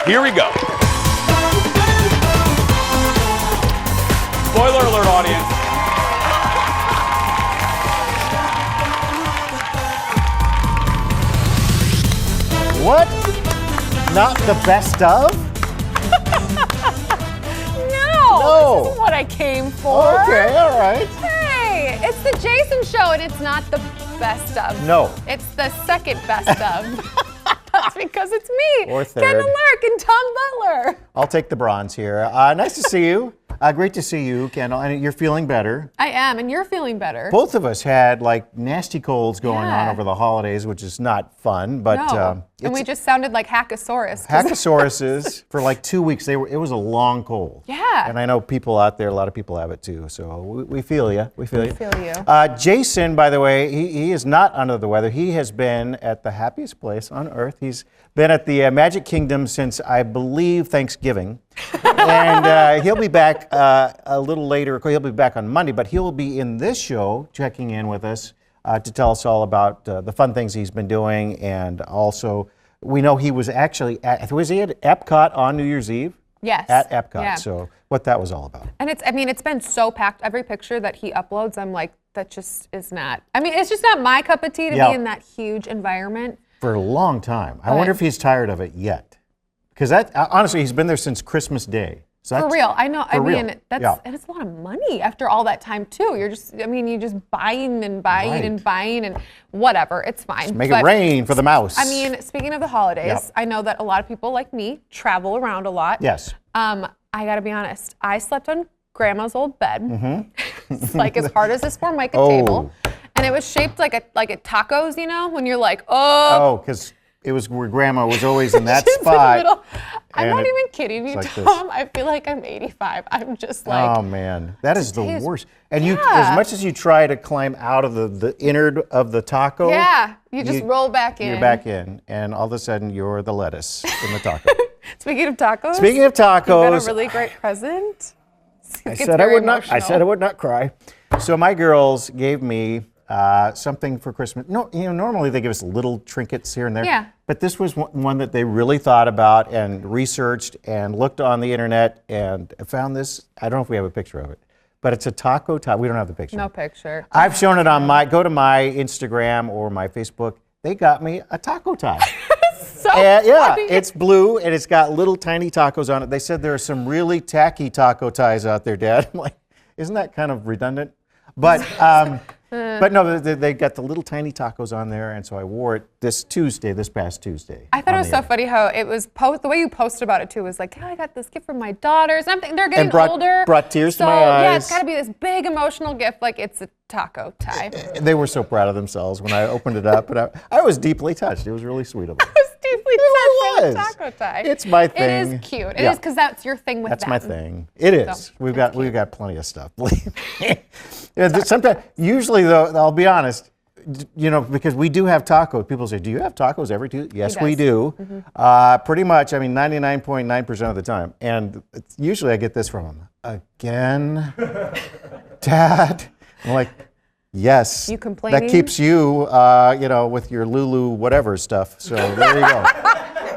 Here we go. Spoiler alert, audience. What? Not the best of? No. This is what I came for. Okay, all right. Hey, it's the Jason Show, and it's not the best of. No. It's the second best of. That's because it's me, Or third. Kendall and Tom Butler. I'll take the bronze here. Nice to see you. Great to see you, Kendall. And you're feeling better. I am, and you're feeling better. Both of us had like nasty colds going on Yeah. over the holidays, which is not fun. But No. And we just sounded like Hackosaurus. Hackasauruses for like 2 weeks. It was a long cold. Yeah. And I know people out there, a lot of people have it too. So we feel you. We feel you. feel you. Jason, by the way, he is not under the weather. He has been at the happiest place on earth. He's been at the Magic Kingdom since, I believe, Thanksgiving. And he'll be back a little later. He'll be back on Monday, but he'll be in this show checking in with us to tell us all about the fun things he's been doing. And also, we know he was actually was he at Epcot on New Year's Eve? Yes. At Epcot. Yeah. So what that was all about. And it's been so packed. Every picture that he uploads, I'm like, that just is not. I mean, it's just not my cup of tea to Yeah. be in that huge environment. For a long time. I wonder if he's tired of it yet. Because honestly, he's been there since Christmas Day. So For real, I know. I mean, that's Yeah. and it's a lot of money after all that time too. You're just buying and buying Right. and buying and whatever. It's fine. Make But, it rain for the mouse. I mean, speaking of the holidays, Yep. I know that a lot of people like me travel around a lot. Yes. I gotta be honest. I slept on Grandma's old bed. It's like as hard as this Formica table, and it was shaped like a tacos. You know, when you're like, Oh, because it was where Grandma was always in that Just in the spot. middle. I'm and not it- even kidding you, it's like this. Tom. I feel like I'm 85. I'm just like, Oh man, that is the Today is- worst. And you, Yeah. as much as you try to climb out of the innard of the taco, yeah, you just roll back in. You're back in, and all of a sudden you're the lettuce in the taco. Speaking of tacos, Speaking of you got a tacos, really great present. I Gets said I very would not. I emotional. said I would not cry. So my girls gave me something for Christmas. No, normally they give us little trinkets here and there. Yeah. But this was one that they really thought about and researched and looked on the internet and found this. I don't know if we have a picture of it, but it's a taco tie. We don't have the picture. No picture. I've shown it on go to my Instagram or my Facebook. They got me a taco tie. So Yeah, funny. it's blue and it's got little tiny tacos on it. They said there are some really tacky taco ties out there, Dad. I'm like, isn't that kind of redundant? But no, they got the little tiny tacos on there, and so I wore it this past Tuesday. I thought it on was the so air. funny how it was the way you posted about it too was like, oh, I got this gift from my daughters. And I'm thinking they're getting older. brought tears to so, my yeah, eyes. it's got to be this big emotional gift, like it's a taco tie. They were so proud of themselves when I opened it up, and I was deeply touched. It was really sweet of them. I was deeply touched by the was. taco tie. It's my It thing. is cute. It Yeah. is because that's your thing with That's them. my thing. It is. So, We've got plenty of stuff. Believe me. Sometimes, usually though, I'll be honest. Because we do have tacos. People say, "Do you have tacos every Tuesday?" Yes, we do. Pretty much. I mean, 99.9% of the time. And usually, I get this from them again, Dad. I'm like, yes. You complaining? That keeps you, with your Lulu whatever stuff. So there you go.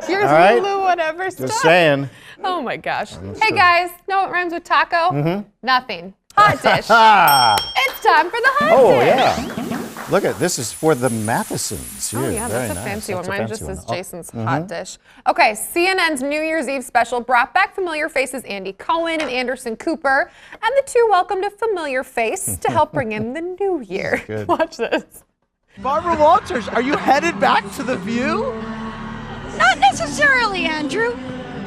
Here's All right. Lulu whatever stuff. Just saying. Oh my gosh. Hey guys, know what rhymes with taco? Nothing. Hot dish. Ah. It's time for the hot Oh dish. yeah. Look at this is for the Mathesons. Oh Here. yeah, Very that's a nice. fancy That's one. a Mine fancy just says one. Jason's hot dish. Okay, CNN's New Year's Eve special brought back familiar faces Andy Cohen and Anderson Cooper, and the two welcomed a familiar face to help bring in the new year. Good. Watch this. Barbara Walters, are you headed back to The View? Not necessarily, Andrew.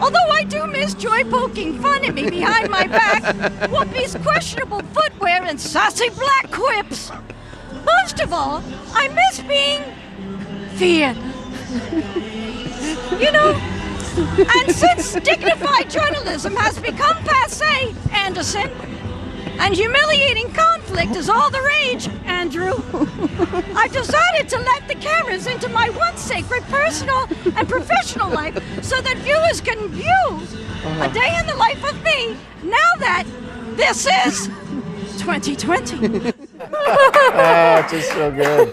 Although I do miss Joy poking fun at me behind my back, Whoopi's questionable footwear and sassy black quips. Most of all, I miss being Fiat. And since dignified journalism has become passé, Anderson, and humiliating conflict is all the rage, Andrew, I've decided to let the cameras into my once sacred personal and professional life so that viewers can view a day in the life of me now that this is 2020. Oh, just so good.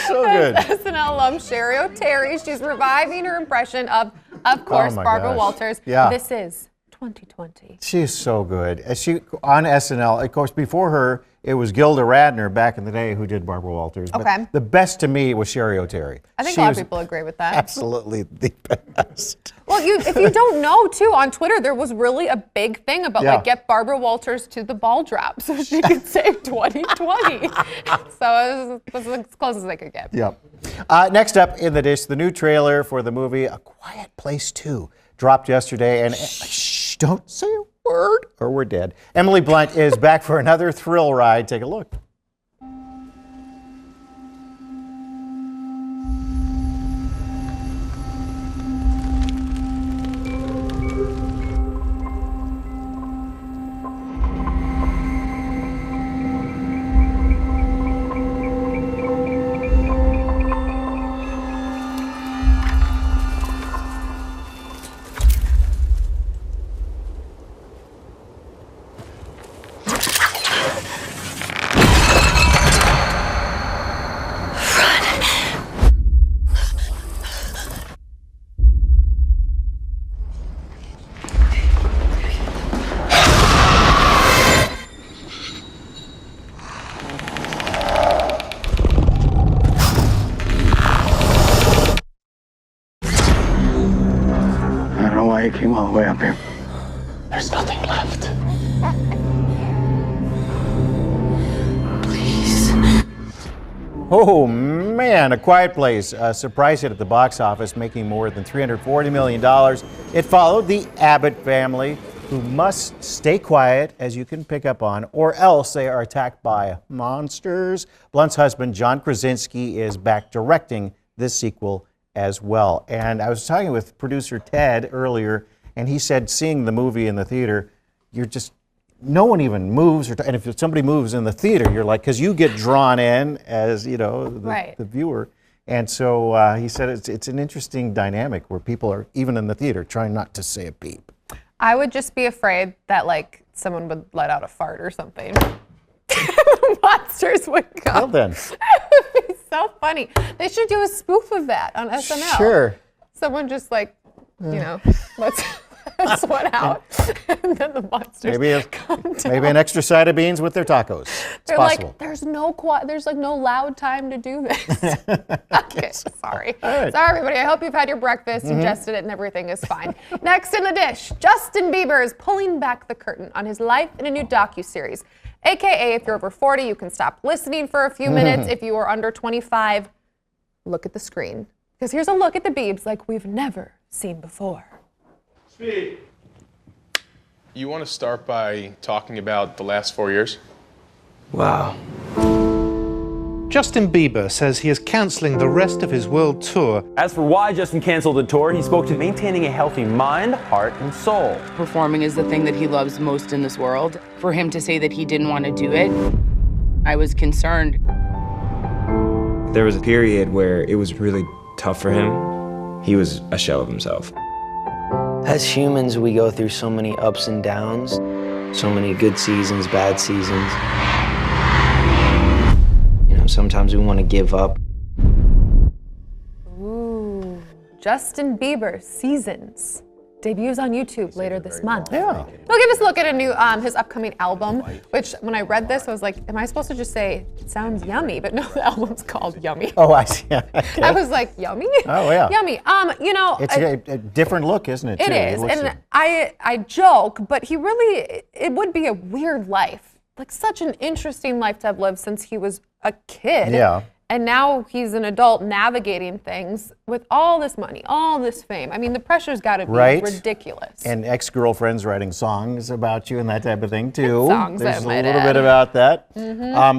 So good. SNL alum Sherry O'Terry. She's reviving her impression of Of course, my Barbara gosh. Walters. Yeah. This is 2020. She's so good. She on SNL, of course, before her, it was Gilda Radner back in the day who did Barbara Walters. But Okay. the best to me was Sherry O'Terry. I think She a lot of was people agree with that. absolutely the best. Well, if you don't know, too, on Twitter, there was really a big thing about, Yeah. like, get Barbara Walters to the ball drop so she could save 2020. So it was as close as they could get. Yep. Next up in the dish, the new trailer for the movie A Quiet Place 2 dropped yesterday. And shh, don't say a word or we're dead. Emily Blunt is back for another thrill ride. Take a look. I don't know why you came all the way up here. There's nothing left. Please. Oh, man, A Quiet Place. A surprise hit at the box office, making more than $340 million. It followed the Abbott family, who must stay quiet, as you can pick up on, or else they are attacked by monsters. Blunt's husband, John Krasinski, is back directing this sequel as well. And I was talking with producer Ted earlier, and he said seeing the movie in the theater, you're just, no one even moves. And if somebody moves in the theater, you're like, because you get drawn in as, you know, the viewer. And so he said it's an interesting dynamic where people are, even in the theater, trying not to say a peep. I would just be afraid that, like, someone would let out a fart or something. Monsters would come. Well then. It would be so funny. They should do a spoof of that on SNL. Sure. Someone just, like, you know, let's one out, and then the monsters come down. Maybe an extra side of beans with their tacos. It's They're possible. like, there's no loud time to do this. Okay, sorry. right. Sorry, everybody. I hope you've had your breakfast, ingested it, and everything is fine. Next in the dish, Justin Bieber is pulling back the curtain on his life in a new docuseries. AKA, if you're over 40, you can stop listening for a few minutes. If you are under 25, look at the screen. Because here's a look at the Biebs like we've never seen before. Speed. You want to start by talking about the last 4 years? Wow. Justin Bieber says he is cancelling the rest of his world tour. As for why Justin canceled the tour, he spoke to maintaining a healthy mind, heart, and soul. Performing is the thing that he loves most in this world. For him to say that he didn't want to do it, I was concerned. There was a period where it was really tough for him. He was a shell of himself. As humans, we go through so many ups and downs, so many good seasons, bad seasons. You know, sometimes we want to give up. Ooh, Justin Bieber, Seasons. Debuts on YouTube later this month. Yeah. He'll give us a look at a new his upcoming album, which when I read this, I was like, am I supposed to just say, it sounds yummy? But no, the album's called Yummy. Oh, I see. Okay. I was like, yummy? Oh, yeah. Yummy. You know, It's a different look, isn't it? it too? is. looks And I joke, but he really, it would be a weird life. Like such an interesting life to have lived since he was a kid. Yeah. And now he's an adult navigating things with all this money, all this fame. I mean, the pressure's got to be Right. ridiculous. And ex-girlfriends writing songs about you and that type of thing too. Songs, There's I a might little add. bit about that.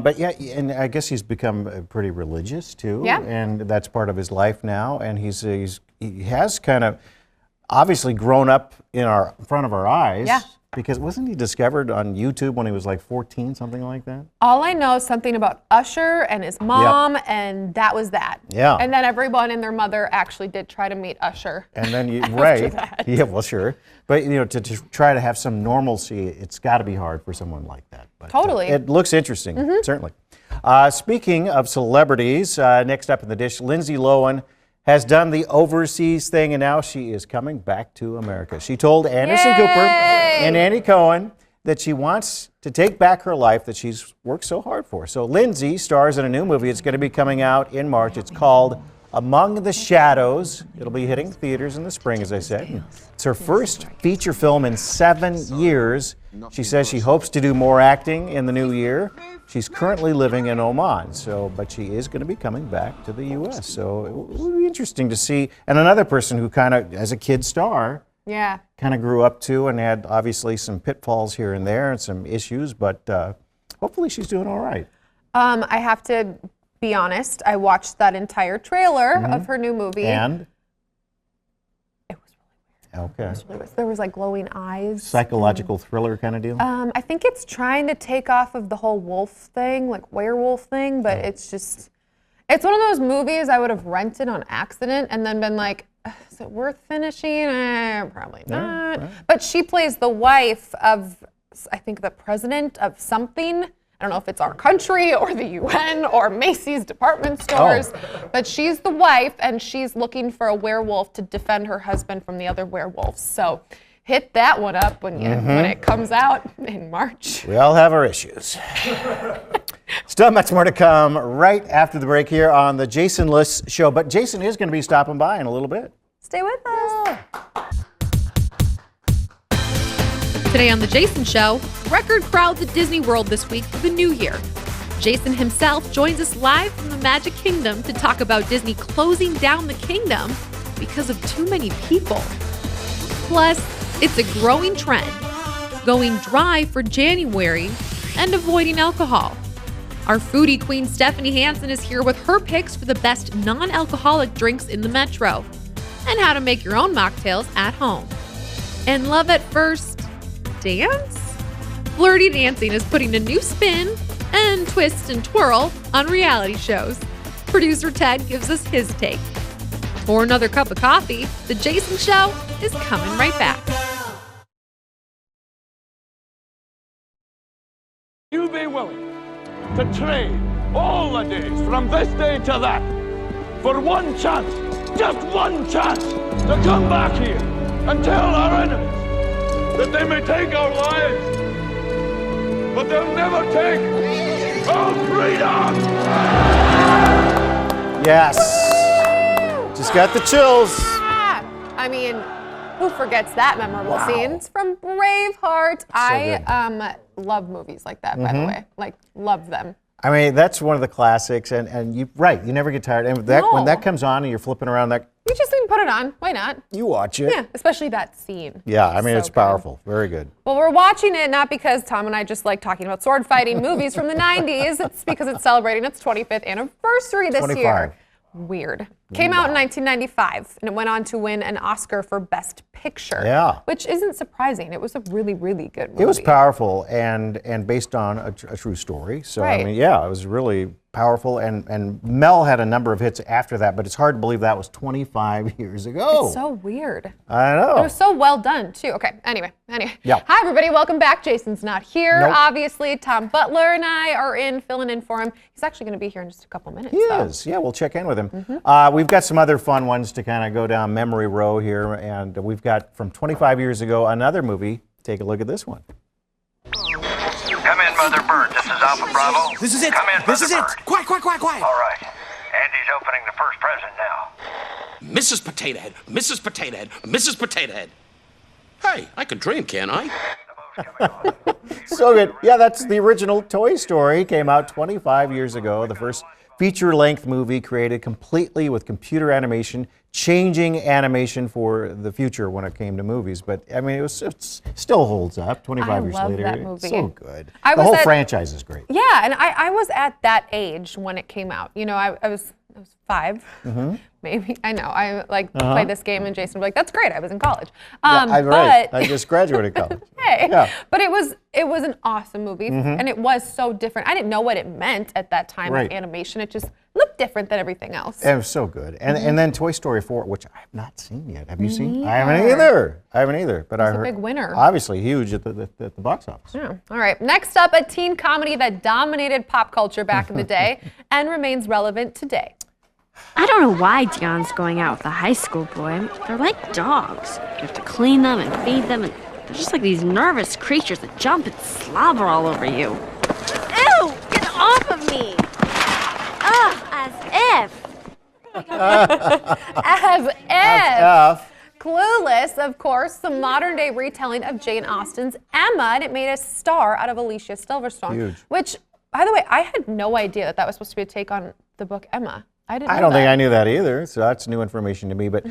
But yeah, and I guess he's become pretty religious too. Yeah. And that's part of his life now. And he has kind of obviously grown up in front of our eyes. Yeah. Because wasn't he discovered on YouTube when he was like 14, something like that? All I know is something about Usher and his mom, and that was that. Yeah. And then everyone and their mother actually did try to meet Usher. And then you, right. that. Yeah, well, sure. But, you know, to try to have some normalcy, it's got to be hard for someone like that. But, Totally. it looks interesting, certainly. Speaking of celebrities, next up in the dish, Lindsay Lohan has done the overseas thing, and now she is coming back to America. She told Anderson Cooper and Andy Cohen that she wants to take back her life that she's worked so hard for. So Lindsay stars in a new movie. It's going to be coming out in March. It's called Among the Shadows. It'll be hitting theaters in the spring, as I said. It's her first feature film in 7 years. She says she hopes to do more acting in the new year. She's currently living in Oman, but she is going to be coming back to the U.S. So it will be interesting to see. And another person who kind of, as a kid star, kind of grew up to and had obviously some pitfalls here and there and some issues, but hopefully she's doing all right. I have to be honest, I watched that entire trailer of her new movie. And? It was really weird. Okay. It was really weird. There was like glowing eyes. Psychological thriller kind of deal? I think it's trying to take off of the whole wolf thing, like werewolf thing, but it's one of those movies I would have rented on accident and then been like, is it worth finishing? Probably not. Right. But she plays the wife of, I think, the president of something. I don't know if it's our country or the UN or Macy's department stores, but she's the wife and she's looking for a werewolf to defend her husband from the other werewolves. So hit that one up when it comes out in March. We all have our issues. Still much more to come right after the break here on the Jason Liss Show. But Jason is going to be stopping by in a little bit. Stay with us. Today on The Jason Show, record crowds at Disney World this week for the new year. Jason himself joins us live from the Magic Kingdom to talk about Disney closing down the kingdom because of too many people. Plus, it's a growing trend, going dry for January and avoiding alcohol. Our foodie queen Stephanie Hansen is here with her picks for the best non-alcoholic drinks in the Metro and how to make your own mocktails at home. And love at first dance? Flirty dancing is putting a new spin and twist and twirl on reality shows. Producer Ted gives us his take. For another cup of coffee, The Jason Show is coming right back. You be willing to trade all the days from this day to that for one chance, just one chance, to come back here and tell our enemies that they may take our lives, but they'll never take our freedom! Yes. Just got the chills. I mean, who forgets that memorable scene? It's from Braveheart. I love movies like that, by the way. Like, love them. I mean, that's one of the classics, and you never get tired. And when that comes on and you're flipping around that, you just can put it on. Why not? You watch it. Yeah, especially that scene. Yeah, I mean, it's powerful. Very good. Well, we're watching it not because Tom and I just like talking about sword fighting movies from the 90s. It's because it's celebrating its 25th anniversary this year. Weird. Came out in 1995, and it went on to win an Oscar for Best Picture. Yeah. Which isn't surprising. It was a really, really good movie. It was powerful and based on a true story. So, I mean, yeah, it was really powerful. And Mel had a number of hits after that, but it's hard to believe that was 25 years ago. It's so weird. I know. It was so well done, too. Okay, anyway. Yeah. Hi, everybody. Welcome back. Jason's not here, obviously. Tom Butler and I are filling in for him. He's actually going to be here in just a couple minutes. He is. Yeah, we'll check in with him. We've got some other fun ones to kind of go down memory row here, and we've got from 25 years ago another movie. Take a look at this one. Come in, Mother Bird. This is Alpha Bravo. This is it. Come in, This is Mother it. Bird. Quiet, quiet, quiet, quiet. All right. Andy's opening the first present now. Mrs. Potato Head, Mrs. Potato Head, Mrs. Potato Head. Hey, I could dream, can't I? So good. Yeah, that's the original Toy Story. Came out 25 years ago. The first feature-length movie created completely with computer animation, changing animation for the future when it came to movies. But I mean, it still holds up 25 years later. That movie. It's so good. The whole franchise is great. Yeah, and I was at that age when it came out. You know, I was 5, maybe. I know. I play this game, and Jason would be like, "That's great. I was in college." Right. I just graduated college. Hey, yeah. But it was an awesome movie, and it was so different. I didn't know what it meant at that time of animation. It just looked different than everything else. It was so good. And then Toy Story 4, which I have not seen yet. Have you seen? I haven't either. But I heard, a big winner. Obviously huge at the box office. Yeah. All right. Next up, a teen comedy that dominated pop culture back in the day and remains relevant today. I don't know why Dion's going out with a high school boy. They're like dogs. You have to clean them and feed them, and they're just like these nervous creatures that jump and slobber all over you. Ew! Get off of me! Ugh, as if. As if. Clueless, of course, the modern-day retelling of Jane Austen's Emma, and it made a star out of Alicia Silverstone. Huge. Which, by the way, I had no idea that was supposed to be a take on the book Emma. I don't think I knew that either, so that's new information to me. But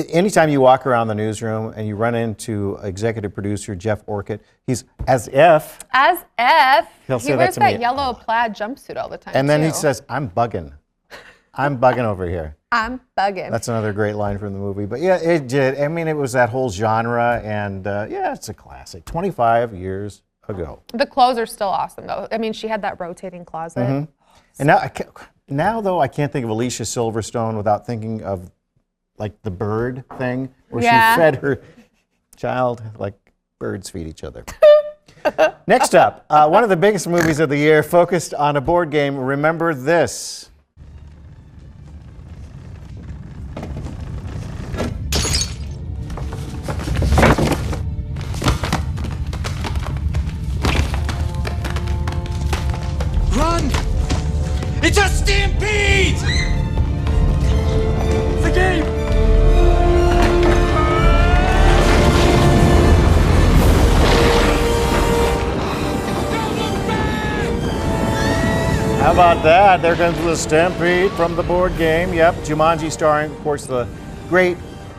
anytime you walk around the newsroom and you run into executive producer Jeff Orchid, he's as if. As if. He'll He say wears that to me. that yellow plaid jumpsuit all the time, And then too. he says, I'm bugging. I'm bugging over here. I'm bugging. That's another great line from the movie. But yeah, it did. I mean, it was that whole genre, and yeah, it's a classic. 25 years ago. The clothes are still awesome, though. I mean, she had that rotating closet. And now, though, I can't think of Alicia Silverstone without thinking of, like, the bird thing, where she fed her child like birds feed each other. Next up, one of the biggest movies of the year focused on a board game. Remember this. Run! It's a stampede! It's a game! How about that? There comes the stampede from the board game. Yep, Jumanji starring, of course, the great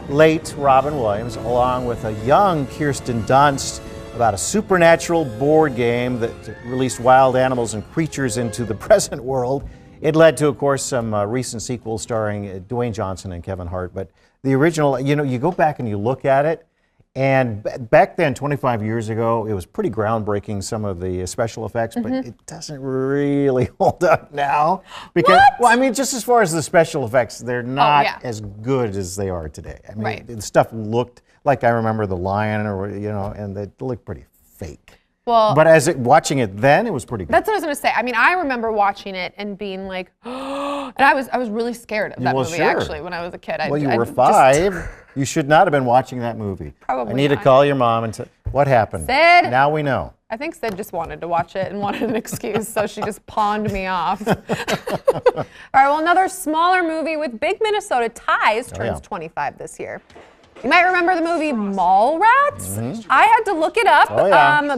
late Robin Williams, along with a young Kirsten Dunst, about a supernatural board game that released wild animals and creatures into the present world. It led to, of course, some recent sequels starring Dwayne Johnson and Kevin Hart. But the original, you know, you go back and you look at it, and back then, 25 years ago, it was pretty groundbreaking, some of the special effects, but it doesn't really hold up now. Because, well, I mean, just as far as the special effects, they're not as good as they are today. I mean, the stuff looked like I remember The Lion, or, you know, and they looked pretty fake. Well, but watching it then, it was pretty good. That's what I was going to say. I mean, I remember watching it and being like, and I was really scared of that movie, actually, when I was a kid. Well, you were 5. You should not have been watching that movie. Probably I need to not. call your mom and say, what happened? Sid! Now we know. I think Sid just wanted to watch it and wanted an excuse, so she just pawned me off. All right, well, another smaller movie with big Minnesota ties turns 25 this year. You might remember the movie Mallrats. I had to look it up,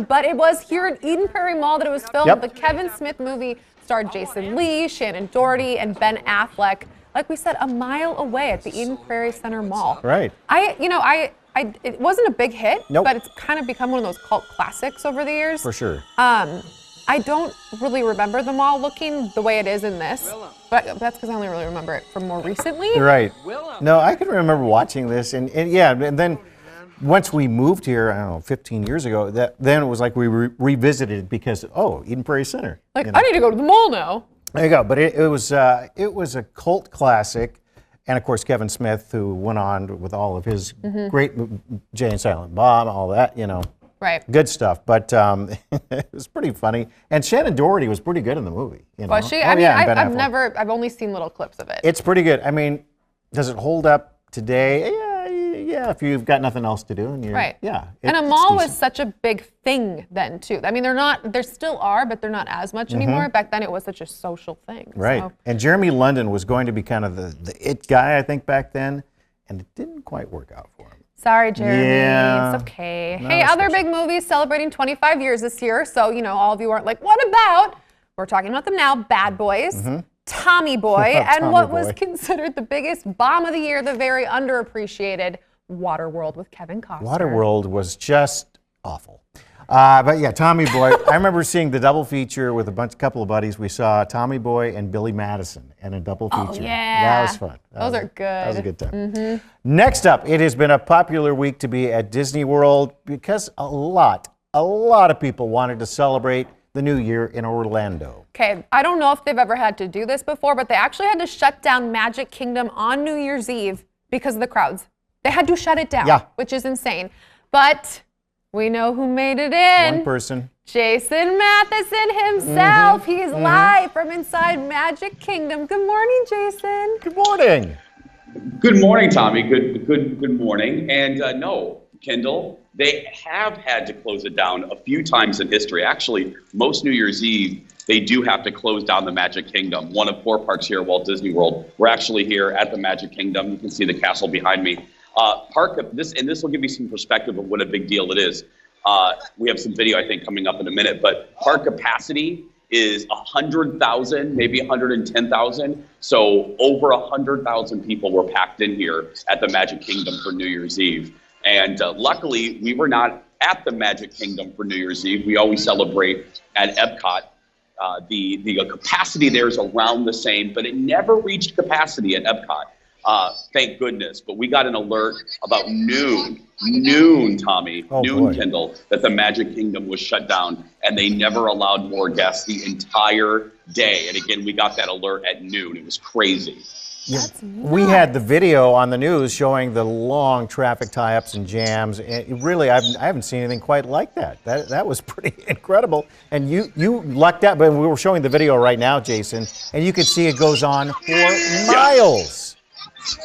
but it was here at Eden Prairie Mall that it was filmed. The Kevin Smith movie starred Jason Lee, Shannon Doherty, and Ben Affleck. Like we said, a mile away at the Eden Prairie Center Mall. Right. It wasn't a big hit, Nope. but it's kind of become one of those cult classics over the years. For sure. I don't really remember the mall looking the way it is in this, but that's because I only really remember it from more recently. Right. No, I can remember watching this, and then once we moved here, I don't know, 15 years ago, then it was like we revisited it because, Eden Prairie Center. Like, I need to go to the mall now. There you go. But it was a cult classic, and of course Kevin Smith, who went on with all of his great Jay and Silent Bob, all that, you know. Right. Good stuff, but it was pretty funny. And Shannon Doherty was pretty good in the movie. You know? Was she? I've only seen little clips of it. It's pretty good. I mean, does it hold up today? Yeah, if you've got nothing else to do. And right. Yeah. And a mall was such a big thing then, too. I mean, there still are, but they're not as much anymore. Back then, it was such a social thing. Right. So. And Jeremy London was going to be kind of the it guy, I think, back then, and it didn't quite work out for him. Sorry, Jeremy. Yeah. It's okay. No, hey, other big movies celebrating 25 years this year. So, all of you aren't like, what about? We're talking about them now. Bad Boys, Tommy Boy, and what was considered the biggest bomb of the year, the very underappreciated Waterworld with Kevin Costner. Waterworld was just awful. But yeah, Tommy Boy. I remember seeing the double feature with a couple of buddies. We saw Tommy Boy and Billy Madison in a double feature. Oh, yeah. That was fun. Those are good. That was a good time. Next up, it has been a popular week to be at Disney World because a lot of people wanted to celebrate the new year in Orlando. Okay, I don't know if they've ever had to do this before, but they actually had to shut down Magic Kingdom on New Year's Eve because of the crowds. They had to shut it down, which is insane. But we know who made it in. One person. Jason Matheson himself. He's live from inside Magic Kingdom. Good morning, Jason. Good morning. Good morning, Tommy. Good morning. And no, Kendall, they have had to close it down a few times in history. Actually, most New Year's Eve, they do have to close down the Magic Kingdom. One of 4 parks here at Walt Disney World. We're actually here at the Magic Kingdom. You can see the castle behind me. This will give you some perspective of what a big deal it is. We have some video, I think, coming up in a minute, but park capacity is 100,000, maybe 110,000. So over 100,000 people were packed in here at the Magic Kingdom for New Year's Eve. And luckily, we were not at the Magic Kingdom for New Year's Eve. We always celebrate at Epcot. The capacity there is around the same, but it never reached capacity at Epcot. Thank goodness. But we got an alert about noon, Tommy, Kendall, that the Magic Kingdom was shut down, and they never allowed more guests the entire day. And again, we got that alert at noon. It was crazy. Yeah, we had the video on the news showing the long traffic tie-ups and jams. And really, I haven't seen anything quite like that. That was pretty incredible. And you lucked out, but we were showing the video right now, Jason, and you could see it goes on for miles.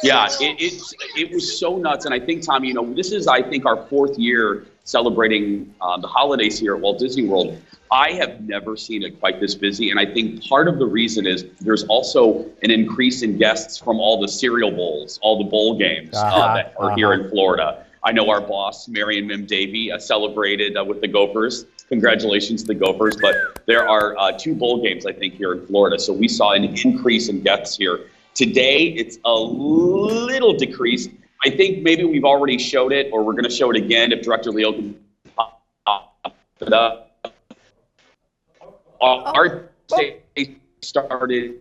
Yeah, it was so nuts. And I think, Tommy, this is, I think, our 4th year celebrating the holidays here at Walt Disney World. I have never seen it quite this busy. And I think part of the reason is there's also an increase in guests from all the cereal bowls, all the bowl games that are here in Florida. I know our boss, Marion Mim Davey, celebrated with the Gophers. Congratulations to the Gophers. But there are 2 bowl games, I think, here in Florida. So we saw an increase in guests here. Today, it's a little decreased. I think maybe we've already showed it, or we're going to show it again if Director Leo can pop it up. Our day started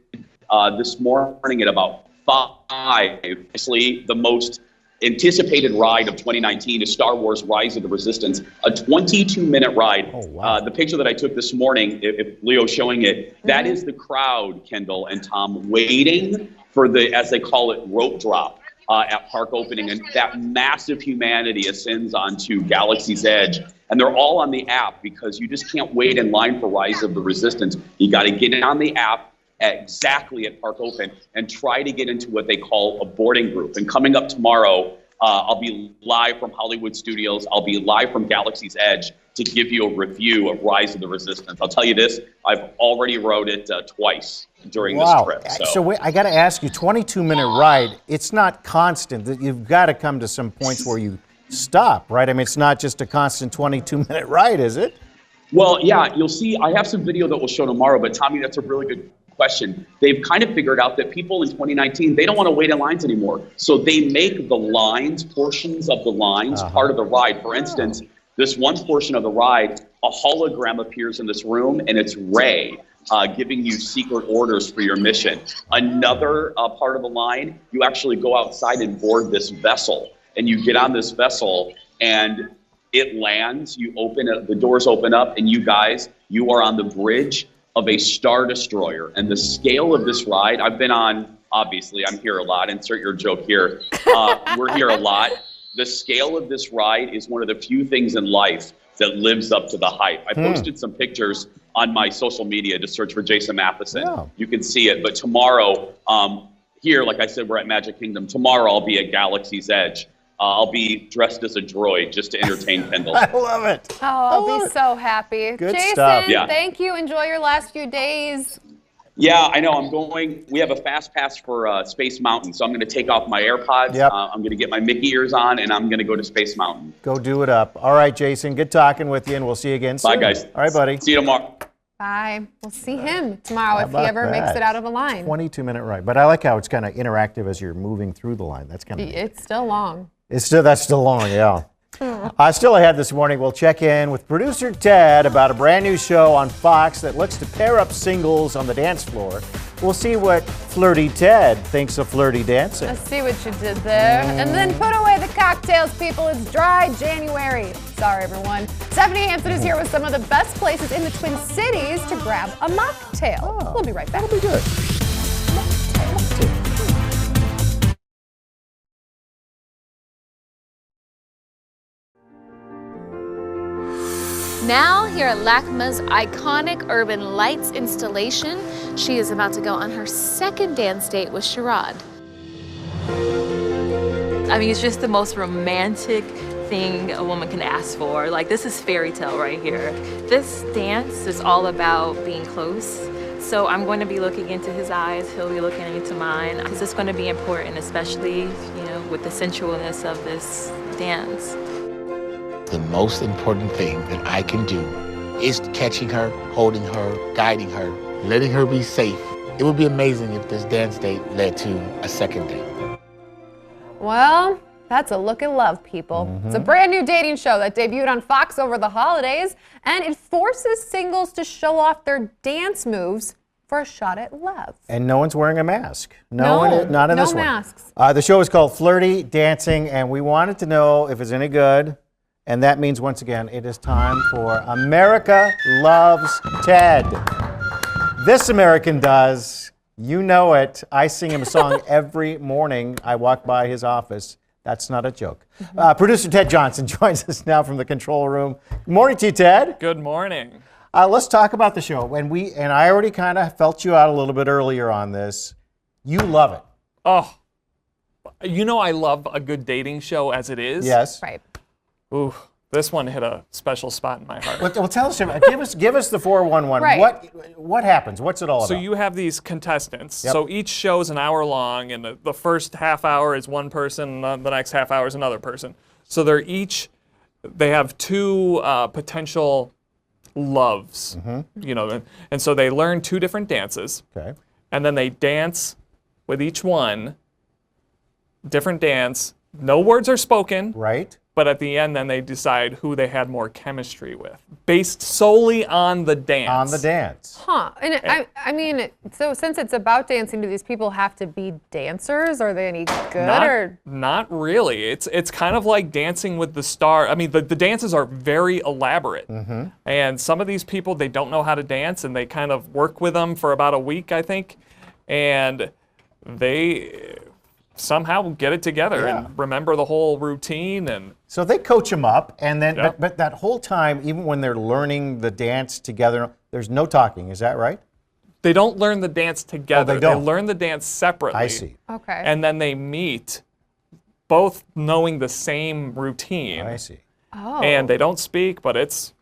this morning at about 5. Obviously, the most anticipated ride of 2019 is Star Wars Rise of the Resistance, a 22-minute ride. Oh, wow. The picture that I took this morning, if Leo's showing it, that is the crowd, Kendall and Tom, waiting for the, as they call it, rope drop at park opening. And that massive humanity ascends onto Galaxy's Edge. And they're all on the app because you just can't wait in line for Rise of the Resistance. You got to get it on the app exactly at park open and try to get into what they call a boarding group. And coming up tomorrow, I'll be live from Hollywood Studios. I'll be live from Galaxy's Edge to give you a review of Rise of the Resistance. I'll tell you this, I've already rode it twice during this trip. So I got to ask you, 22-minute ride, it's not constant. You've got to come to some points where you stop, right? I mean, it's not just a constant 22-minute ride, is it? Well, yeah, you'll see, I have some video that we'll show tomorrow, but Tommy, that's a really good question. They've kind of figured out that people in 2019, they don't want to wait in lines anymore. So they make the lines, portions of the lines, part of the ride. For instance, this one portion of the ride, a hologram appears in this room, and it's Rey giving you secret orders for your mission. Another part of the line, you actually go outside and board this vessel, and you get on this vessel, and it lands, you open it, the doors open up, and you are on the bridge of a Star Destroyer. And the scale of this ride, I've been on, obviously, I'm here a lot, insert your joke here. We're here a lot. The scale of this ride is one of the few things in life that lives up to the hype. I posted some pictures on my social media to search for Jason Matheson. Yeah. You can see it. But tomorrow, here, like I said, we're at Magic Kingdom. Tomorrow, I'll be at Galaxy's Edge. I'll be dressed as a droid just to entertain Kendall. I love it. Oh, I'll be so happy. Good Jason, stuff. Yeah. Thank you. Enjoy your last few days. Yeah, I know. We have a fast pass for Space Mountain, so I'm going to take off my AirPods. Yep. I'm going to get my Mickey ears on, and I'm going to go to Space Mountain. Go do it up. All right, Jason, good talking with you, and we'll see you again soon. Bye, guys. All right, buddy. See you tomorrow. Bye. We'll see him tomorrow if he about ever makes that? it out of a line. 22-minute ride. But I like how it's kind of interactive as you're moving through the line. That's kind of It's still long. That's still long, yeah. Still ahead this morning, we'll check in with producer Ted about a brand new show on Fox that looks to pair up singles on the dance floor. We'll see what Flirty Ted thinks of flirty dancing. I see what you did there. And then put away the cocktails, people. It's dry January. Sorry, everyone. Stephanie Hansen is here with some of the best places in the Twin Cities to grab a mocktail. We'll be right back. That'll be good. Now, here at LACMA's iconic urban lights installation, she is about to go on her second dance date with Sherrod. I mean, it's just the most romantic thing a woman can ask for. Like, this is fairy tale right here. This dance is all about being close. So I'm going to be looking into his eyes, he'll be looking into mine, because it's going to be important, especially, you know, with the sensualness of this dance. The most important thing that I can do is catching her, holding her, guiding her, letting her be safe. It would be amazing if this dance date led to a second date. Well, that's a look at love, people. It's a brand new dating show that debuted on Fox over the holidays, and it forces singles to show off their dance moves for a shot at love. And no one's wearing a mask. No, not in no this one. masks. The show is called Flirty, Dancing, and we wanted to know if it's any good. And that means, once again, it is time for America Loves Ted. This American does. You know it. I sing him a song every morning I walk by his office. That's not a joke. Producer Ted Johnson joins us now from the control room. Good morning to you, Ted. Good morning. Let's talk about the show. And I already kind of felt you out a little bit earlier on this. You love it. Oh, you know I love a good dating show as it is. Yes. Right. Ooh, this one hit a special spot in my heart. Well, tell us, give us the 411. Right. What happens? What's it all So about? you have these contestants. Yep. So each show is an hour long, and the first half hour is one person, the next half hour is another person. So they have two potential loves, you know, and so they learn two different dances. Okay. And then they dance with each one, different dance. No words are spoken. Right. But at the end, then they decide who they had more chemistry with, based solely on the dance. On the dance. Huh. And I mean, so since it's about dancing, do these people have to be dancers? Are they any good? Not really. It's kind of like Dancing with the Stars. I mean, the dances are very elaborate. And some of these people, they don't know how to dance, and they kind of work with them for about a week, I think. And they somehow get it together and remember the whole routine. And so they coach them up, and then Yep. but that whole time, even when they're learning the dance together, there's no talking. Is that right? they don't learn the dance together. they don't. learn the dance separately. I see. Okay. And then they meet, both knowing the same routine. I see. Oh. And they don't speak, but it's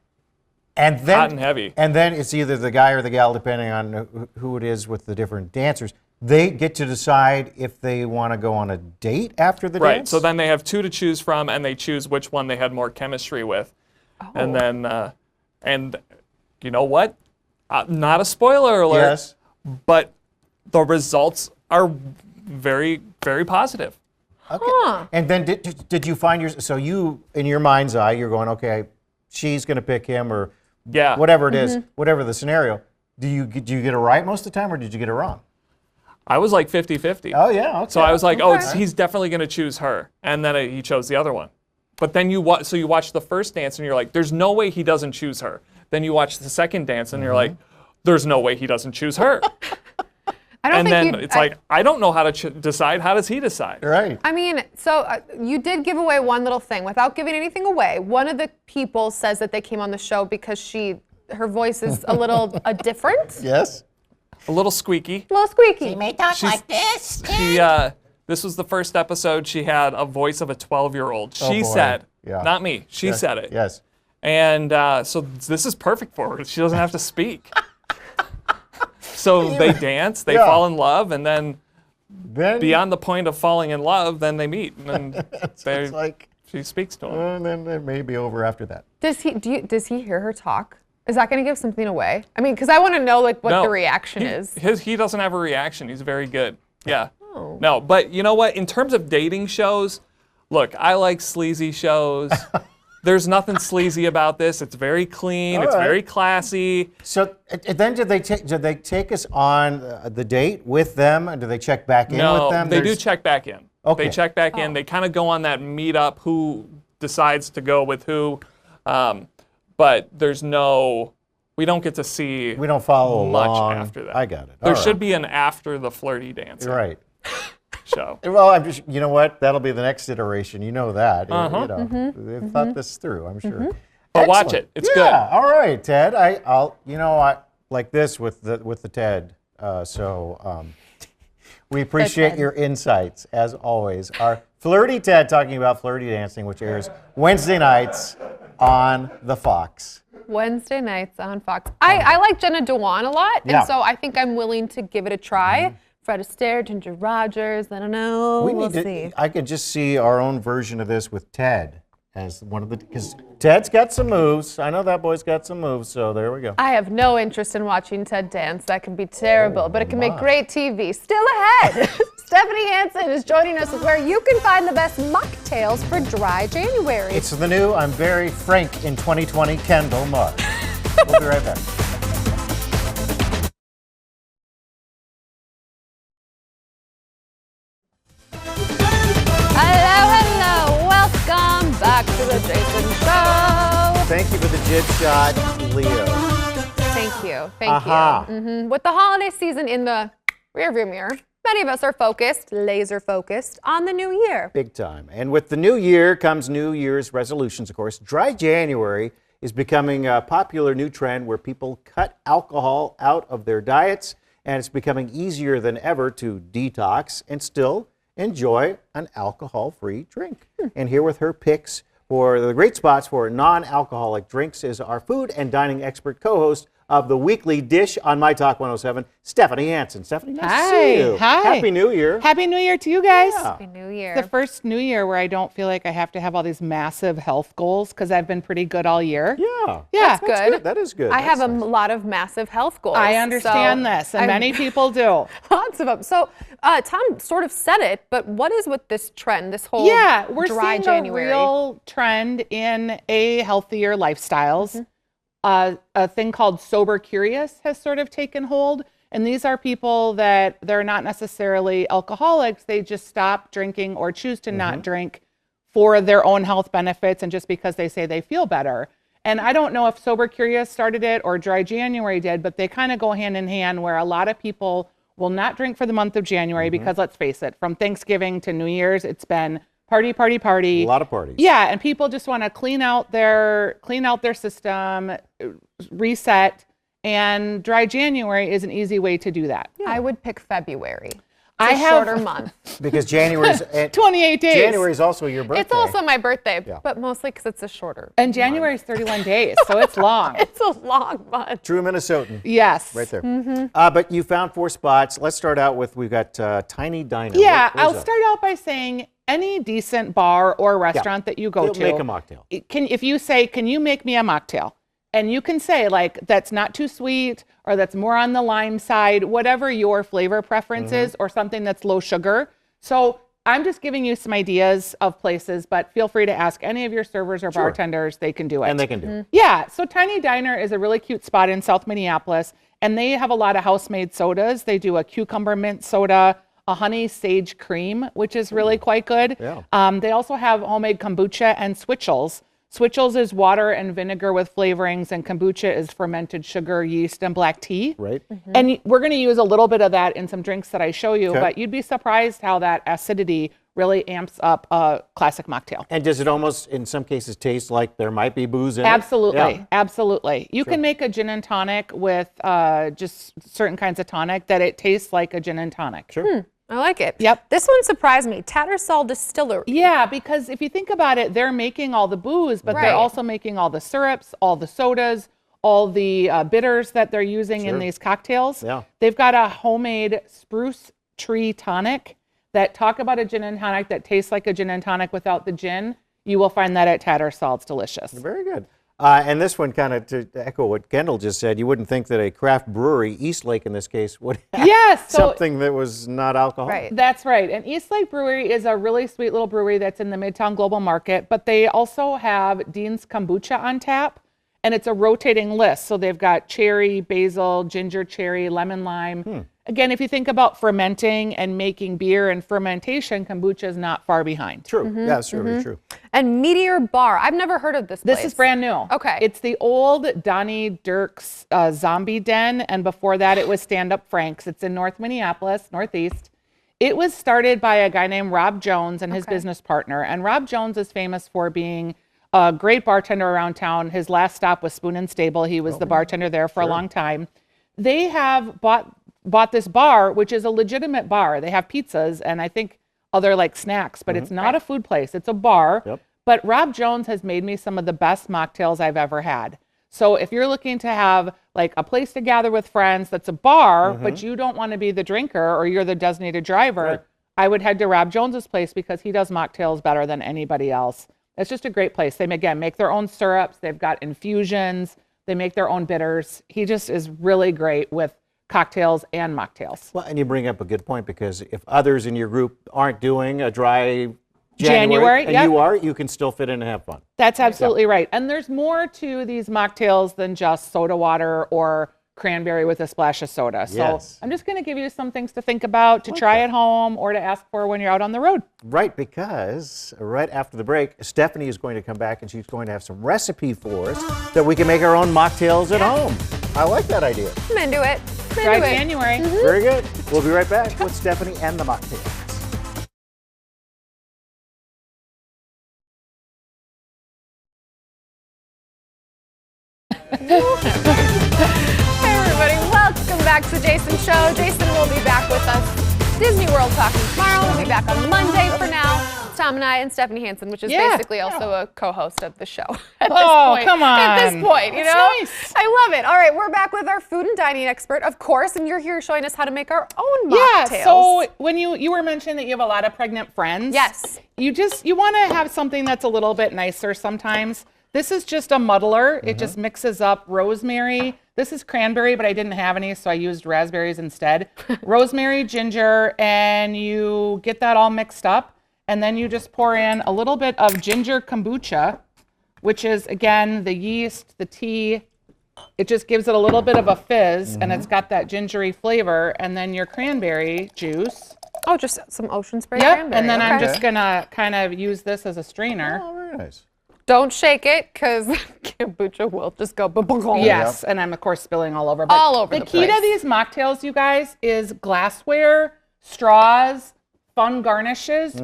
And then, hot and heavy. And then it's either the guy or the gal, depending on who it is with the different dancers. They get to decide if they want to go on a date after the Right. dance? So then they have two to choose from, and they choose which one they had more chemistry with. And then, and you know what? Not a spoiler alert. Yes. But the results are very, very positive. Okay. And then did you find so you, in your mind's eye, you're going, okay, she's going to pick him or whatever it is, whatever the scenario. Do you get it right most of the time, or did you get it wrong? I was like 50-50. Oh, yeah, okay. So I was like, he's definitely going to choose her. And then he chose the other one. But then you watch the first dance and you're like, there's no way he doesn't choose her. Then you watch the second dance and you're like, there's no way he doesn't choose her. I don't know how to decide. How does he decide? Right. I mean, so you did give away one little thing without giving anything away. One of the people says that they came on the show because her voice is a little different. Yes. A little squeaky. A little squeaky. She may talk like this. This was the first episode. She had a voice of a 12-year-old. She boy. said, Yeah. not me. She said it. Yes. And so this is perfect for her. She doesn't have to speak. So they dance, they fall in love, and then beyond the point of falling in love, then they meet. And she speaks to him. And then it may be over after that. Does he hear her talk? Is that going to give something away? I mean, because I want to know what the reaction is. He doesn't have a reaction. He's very good. Yeah. Oh. No, but you know what? In terms of dating shows, look, I like sleazy shows. There's nothing sleazy about this. It's very clean. It's very classy. So then did they take us on the date with them? And do they check back in with them? They do check back in. Okay. They check back in. They kind of go on that meetup, who decides to go with who. But we don't get to see We don't follow much along. after that. I got it. There All should right. be an after the flirty dance. Right. Show. Well, you know what? That'll be the next iteration. You know that. Uh-huh. They've thought this through, I'm sure. But watch it. It's good. Yeah, all right, Ted. I'll I like this with the Ted. We appreciate your insights as always. Our Flirty Ted talking about flirty dancing, which airs Wednesday nights on the Fox. Wednesday nights on Fox. I like Jenna Dewan a lot, Yeah. and so I think I'm willing to give it a try. Fred Astaire, Ginger Rogers, I don't know. We'll see. I could just see our own version of this with Ted as one of the, because Ted's got some moves. I know that boy's got some moves, so there we go. I have no interest in watching Ted dance. That can be terrible, but it can make great TV. Still ahead, Stephanie Hansen is joining us with where you can find the best mocktails for dry January. It's the new I'm Very Frank in 2020 Kendall mug. We'll be right back. Hello, welcome back to the Jason Show. Thank you for the jib shot, Leo. Thank you, thank you. With the holiday season in the rearview mirror, many of us are focused, laser focused, on the new year. Big time. And with the new year comes New Year's resolutions, of course. Dry January is becoming a popular new trend where people cut alcohol out of their diets, and it's becoming easier than ever to detox and still enjoy an alcohol-free drink. And here with her picks for the great spots for non-alcoholic drinks is our food and dining expert co-host of the weekly dish on My Talk 107, Stephanie Hansen. Stephanie, nice to see you. Hi. Happy New Year. Happy New Year to you guys. Yeah. Happy New Year. It's the first New Year where I don't feel like I have to have all these massive health goals because I've been pretty good all year. Yeah. Yeah. That's good. That is good. I have a lot of massive health goals. I understand this, and many people do. Lots of them. So Tom sort of said it, but what is with this trend, this whole We're dry seeing January? a real trend in a healthier lifestyles. A thing called Sober Curious has sort of taken hold. And these are people that they're not necessarily alcoholics. They just stop drinking or choose to not drink for their own health benefits and just because they say they feel better. And I don't know if Sober Curious started it or Dry January did, but they kind of go hand in hand where a lot of people will not drink for the month of January because let's face it, from Thanksgiving to New Year's, it's been party, party, party. A lot of parties. Yeah, and people just want to clean out their system, reset, and Dry January is an easy way to do that. I would pick February. I It's a have- shorter month. Because January's 28 days. January is also your birthday. It's also my birthday, Yeah. but mostly because it's a shorter. And January is 31 days, so it's long. It's a long month. True Minnesotan. Yes. Right there. But you found 4 spots. Let's start out with, we've got Tiny Diner. Yeah, What is I'll that? start out by saying any decent bar or restaurant that you go They'll to. make a mocktail. If you say, can you make me a mocktail? And you can say like, that's not too sweet or that's more on the lime side, whatever your flavor preference is, or something that's low sugar. So I'm just giving you some ideas of places, but feel free to ask any of your servers or bartenders. They can do it. And they can do it. Yeah, so Tiny Diner is a really cute spot in South Minneapolis, and they have a lot of house-made sodas. They do a cucumber mint soda, a honey sage cream, which is really quite good. Yeah. They also have homemade kombucha and switchels. Switchels is water and vinegar with flavorings, and kombucha is fermented sugar, yeast, and black tea. Right. And we're going to use a little bit of that in some drinks that I show you, Okay. but you'd be surprised how that acidity really amps up a classic mocktail. And does it almost, in some cases, taste like there might be booze in it? Absolutely, Yeah. absolutely. You can make a gin and tonic with just certain kinds of tonic that it tastes like a gin and tonic. Sure. I like it. Yep. This one surprised me. Tattersall Distillery. Yeah, because if you think about it, they're making all the booze, but Right. they're also making all the syrups, all the sodas, all the bitters that they're using in Sure. these cocktails. Yeah. They've got a homemade spruce tree tonic that talk about a gin and tonic that tastes like a gin and tonic without the gin. You will find that at Tattersall. It's delicious. Very good. And this one, kind of to echo what Kendall just said, you wouldn't think that a craft brewery, Eastlake in this case, would have Yes, so- something that was not alcoholic. Right. That's right. And Eastlake Brewery is a really sweet little brewery that's in the Midtown Global Market, but they also have Dean's Kombucha on tap, and it's a rotating list. So they've got cherry, basil, ginger cherry, lemon lime. Again, if you think about fermenting and making beer and fermentation, kombucha is not far behind. True. Yeah, that's very true. And Meteor Bar. I've never heard of this place. This is brand new. Okay. It's the old Donnie Dirks Zombie Den, and before that it was Stand Up Frank's. It's in North Minneapolis, Northeast. It was started by a guy named Rob Jones and his business partner. And Rob Jones is famous for being a great bartender around town. His last stop was Spoon and Stable. He was the bartender there for a long time. They have bought this bar, which is a legitimate bar. They have pizzas and I think other like snacks, but it's not a food place. It's a bar. But Rob Jones has made me some of the best mocktails I've ever had. So if you're looking to have like a place to gather with friends that's a bar, but you don't want to be the drinker or you're the designated driver, I would head to Rob Jones's place because he does mocktails better than anybody else. It's just a great place. They, again, make their own syrups. They've got infusions. They make their own bitters. He just is really great with cocktails and mocktails. Well, and you bring up a good point because if others in your group aren't doing a dry January and you are, you can still fit in and have fun. That's absolutely right. And there's more to these mocktails than just soda water or cranberry with a splash of soda. So I'm just going to give you some things to think about, to try at home, or to ask for when you're out on the road. Right, because right after the break, Stephanie is going to come back and she's going to have some recipe for us that we can make our own mocktails at home. I like that idea. I'm into it. Dry January. Very good. We'll be right back with Stephanie and the mocktails. Hey everybody, welcome back to the Jason Show. Jason will be back with us. Disney World talking tomorrow. We'll be back on Monday for now. It's Tom and I and Stephanie Hansen, which is basically also a co-host of the show at this point. Come on. At this point, you That's know? nice. I love it. All right, we're back with our food and dining expert, of course, and you're here showing us how to make our own mocktails. Yeah, so when you were mentioning that you have a lot of pregnant friends. Yes. You want to have something that's a little bit nicer sometimes. This is just a muddler. It just mixes up rosemary. This is cranberry, but I didn't have any, so I used raspberries instead. Rosemary, ginger, and you get that all mixed up. And then you just pour in a little bit of ginger kombucha, which is, again, the yeast, the tea. It just gives it a little bit of a fizz, and it's got that gingery flavor. And then your cranberry juice. Oh, just some ocean spray Yep, cranberry. and then I'm Okay. just going to kind of use this as a strainer. Oh, very nice. Don't shake it, because kombucha will just go boom. Yes, and I'm, of course, spilling all over. But All over the key to place. these mocktails, you guys, is glassware, straws, fun garnishes,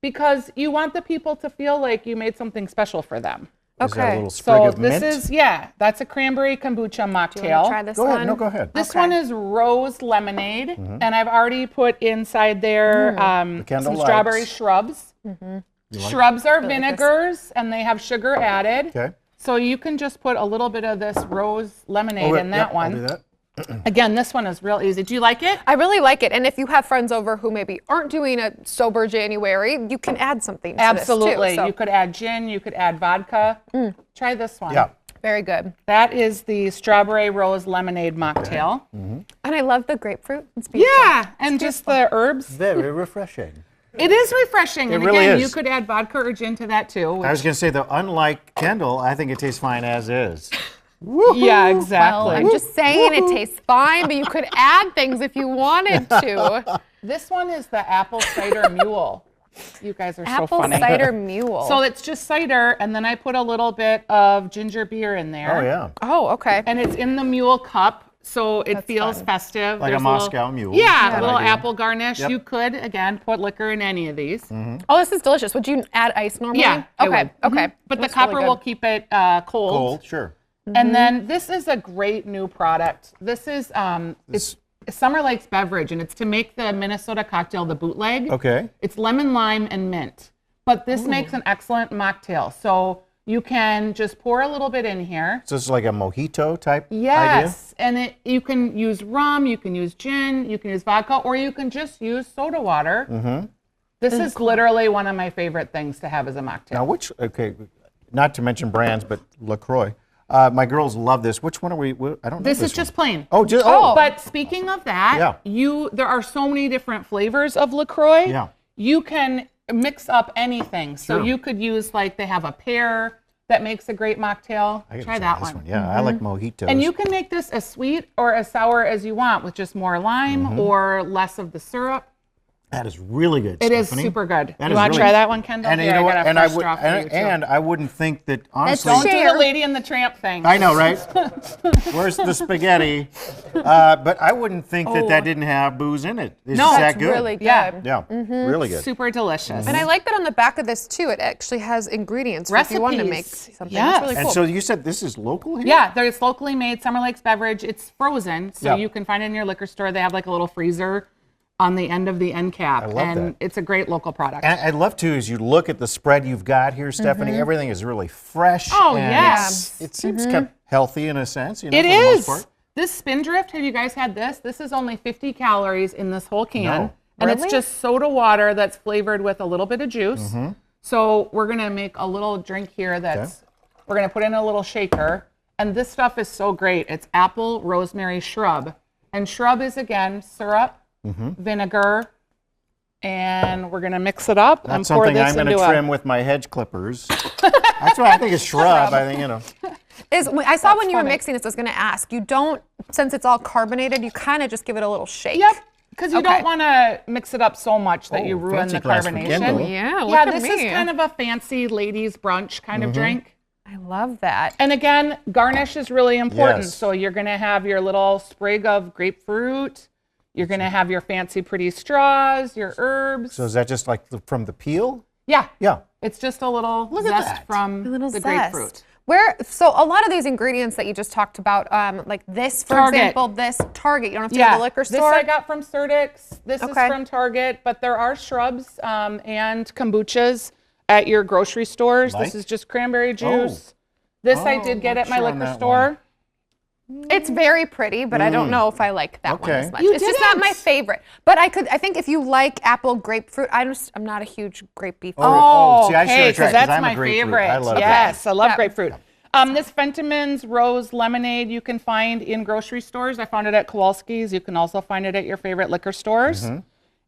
because you want the people to feel like you made something special for them. Is that a little sprig So of this mint? is, that's a cranberry kombucha mocktail. Do you want to try this Go one? ahead. No, go ahead. This one is rose lemonade, and I've already put inside there some Kendall strawberry likes. shrubs. Shrubs are vinegars, and they have sugar added. Okay. So you can just put a little bit of this rose lemonade Oh, in that yep, one. I'll do that. Again, this one is real easy. Do you like it? I really like it. And if you have friends over who maybe aren't doing a sober January, you can add something to Absolutely. this too. So. You could add gin, you could add vodka. Try this one. Yeah. Very good. That is the strawberry rose lemonade mocktail. And I love the grapefruit. It's beautiful. Yeah, and just the herbs. Very refreshing. It is refreshing. It And really again, is. you could add vodka or gin to that too. I was going to say, though, unlike Kendall, I think it tastes fine as is. Yeah, exactly. Well, I'm just saying it tastes fine, but you could add things if you wanted to. This one is the apple cider mule. You guys are so funny. Apple cider mule. So it's just cider, and then I put a little bit of ginger beer in there. Oh, yeah. Oh, okay. And it's in the mule cup, so it feels festive. Like There's a Moscow mule. Yeah, a Good little idea. apple garnish. Yep. You could, again, put liquor in any of these. Oh, this is delicious. Would you add ice normally? Yeah, I Okay. would. Okay. But the That's copper really will good. keep it cold. Cold, sure. And then this is a great new product. This is it's Summer Lakes beverage, and it's to make the Minnesota cocktail, the bootleg. Okay. It's lemon, lime, and mint. But this makes an excellent mocktail. So you can just pour a little bit in here. So it's like a mojito type idea? Yes, and you can use rum, you can use gin, you can use vodka, or you can just use soda water. This is literally one of my favorite things to have as a mocktail. Now, not to mention brands, but LaCroix. My girls love this. Which one are we? I don't know. This is just plain. Oh, But speaking of that, there are so many different flavors of LaCroix. Yeah. You can mix up anything. So Sure. you could use, they have a pear that makes a great mocktail. I gotta Try that this one. Yeah, I like mojitos. And you can make this as sweet or as sour as you want with just more lime or less of the syrup. That is really good. It is Stephanie. super good. That You is want to really try good. that one, Kendall? And Here, you know what? I got a And I fresh would, straw for you, too. and I wouldn't think that honestly. Don't do the Lady and the Tramp thing. I know, right? Where's the spaghetti? But I wouldn't think that didn't have booze in it. It's No, that that's good. really good. Yeah. Yeah, really good. Super delicious. And I like that on the back of this too. It actually has ingredients for if you wanted to make Recipes. something. Yes. That's really And cool. so you said this is local here? Yeah, it's locally made Summer Lakes beverage. It's frozen, so Yeah. you can find it in your liquor store. They have like a little freezer on the end of the end cap. I love and that. it's a great local product. And I'd love to, as you look at the spread you've got here, Stephanie, everything is really fresh. Oh, and yes. It seems kind of healthy in a sense. You know, It for the most is. part. This Spindrift, have you guys had this? This is only 50 calories in this whole can. No. And Really? it's just soda water that's flavored with a little bit of juice. So we're going to make a little drink here that's, we're going to put in a little shaker. And this stuff is so great. It's apple, rosemary, shrub. And shrub is, again, syrup, vinegar, and we're going to mix it up and That's pour something this I'm going into to trim with my hedge clippers. That's what I think is shrub. I think, you know. I saw when you were mixing this, I was going to ask, you don't, since it's all carbonated, you kind of just give it a little shake. Yep. Because you don't want to mix it up so much that you ruin fancy the glass from carbonation. Kendall. Yeah, look Yeah, at this me. is kind of a fancy ladies brunch kind of drink. I love that. And again, garnish is really important. Yes. So you're going to have your little sprig of grapefruit. You're going to have your fancy pretty straws, your herbs. So is that just like from the peel? Yeah. Yeah. It's just a little at zest that. from the Zest. grapefruit. So a lot of these ingredients that you just talked about, like this, for Target. example, this Target, you don't have to go to the liquor store. This I got from Surdix. This is Okay. from Target, but there are shrubs and kombuchas at your grocery stores. Like? This is just cranberry juice. This I did get not at my sure on liquor that store. It's very pretty, but I don't know if I like that one Okay. as much. You It's just not my didn't. favorite. But I think if you like apple grapefruit, I'm not a huge grape beef. Oh, see, I should okay, have tried, 'cause that's I'm a my grapefruit. favorite. I love yes, I love Yeah. grapefruit. This Fentiman's Rose Lemonade you can find in grocery stores. I found it at Kowalski's. You can also find it at your favorite liquor stores.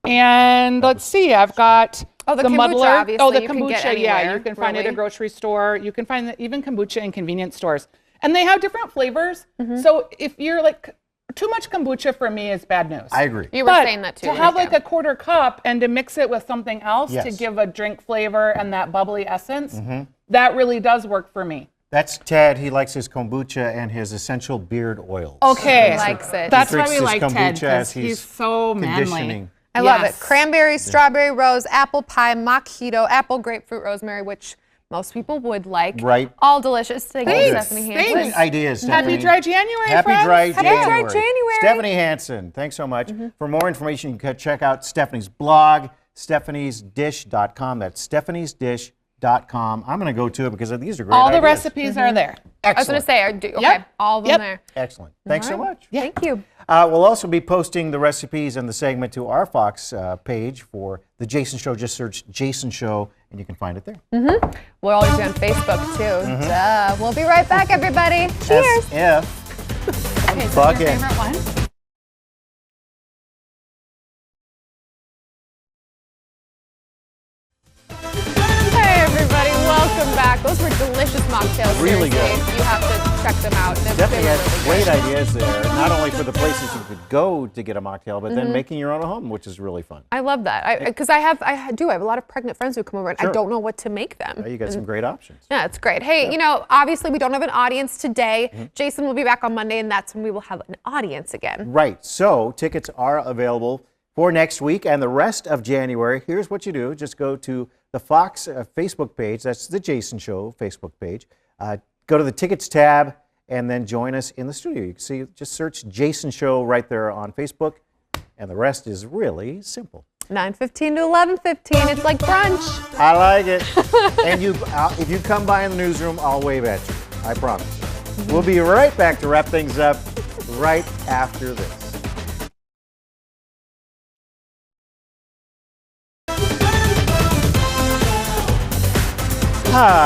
And let's see, I've got the the kombucha, muddler. obviously, The you can get kombucha, yeah, anywhere, you can find it at really. a grocery store. You can find even kombucha in convenience stores. And they have different flavors. So if you're like, too much kombucha for me is bad news. I agree. You were But saying that too. to have like a quarter cup and to mix it with something else to Yes. give a drink flavor and that bubbly essence, that really does work for me. That's Ted. He likes his kombucha and his essential beard oils. Okay. He likes it. That's He why drinks we his like kombucha Ted, as because he's he's so manly. conditioning. I love it. Yes. Cranberry, strawberry, rose, apple pie, mocktail, apple, grapefruit, rosemary, which most people would like. Right. All delicious. Thank you, Thanks. Stephanie Thanks. Hansen. Great ideas, Stephanie. Happy dry January, Happy friends. dry Happy January. dry January. Stephanie Hansen, thanks so much. For more information, you can check out Stephanie's blog, stephaniesdish.com. That's stephaniesdish.com. I'm going to go to it because these are great All the ideas. recipes are there. I was going to Excellent. say, okay, Yep. all of them Yep. there. Excellent. Thanks so much. Thank you. We'll also be posting the recipes and the segment to our Fox page for The Jason Show. Just search Jason Show, and you can find it there. We'll always be on Facebook, too. Duh. We'll be right back, everybody. Cheers. As if. Okay, so Plug your in. favorite one? Hey, everybody. Welcome back. Those were delicious mocktails. Really Seriously, good. You have to check them out. They Definitely were had really great good. ideas there, not only for the places you could go to get a mocktail, but then making your own at home, which is really fun. I love that. Because I have a lot of pregnant friends who come over and I Sure. don't know what to make them. You got some great options. Yeah, it's great. Hey, you know, obviously we don't have an audience today. Jason will be back on Monday, and that's when we will have an audience again. Right. So tickets are available for next week and the rest of January. Here's what you do. Just go to the Fox Facebook page. That's the Jason Show Facebook page. Go to the tickets tab and then join us in the studio. You can see, just search Jason Show right there on Facebook, and the rest is really simple. 9:15 to 11:15. It's like brunch. I like it. And if you come by in the newsroom, I'll wave at you. I promise. We'll be right back to wrap things up right after this.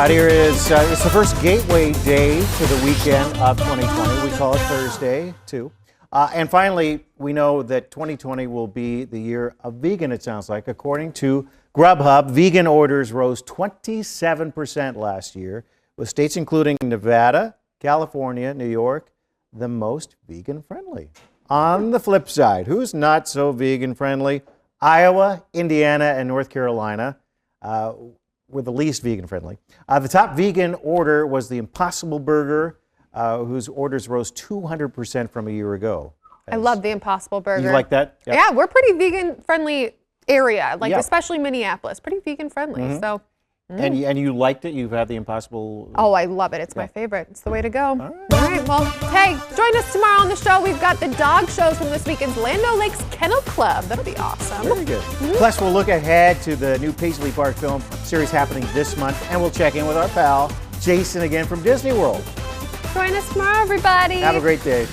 Here is, it's the first gateway day to the weekend of 2020. We call it Thursday, too. And finally, we know that 2020 will be the year of vegan, it sounds like. According to Grubhub, vegan orders rose 27% last year, with states including Nevada, California, New York, the most vegan-friendly. On the flip side, who's not so vegan-friendly? Iowa, Indiana, and North Carolina were the least vegan friendly. The top vegan order was the Impossible Burger, whose orders rose 200% from a year ago. I love the Impossible Burger. You like that? Yep. Yeah, we're pretty vegan friendly area, like Yeah. especially Minneapolis, pretty vegan friendly. Mhm. So. And you liked it? You've had the Impossible? Oh, I love it. It's my favorite. It's the way to go. All right. Well, hey, join us tomorrow on the show. We've got the dog shows from this weekend's Lando Lakes Kennel Club. That'll be awesome. Very good. Plus, we'll look ahead to the new Paisley Park film series happening this month, and we'll check in with our pal, Jason, again from Disney World. Join us tomorrow, everybody. Have a great day.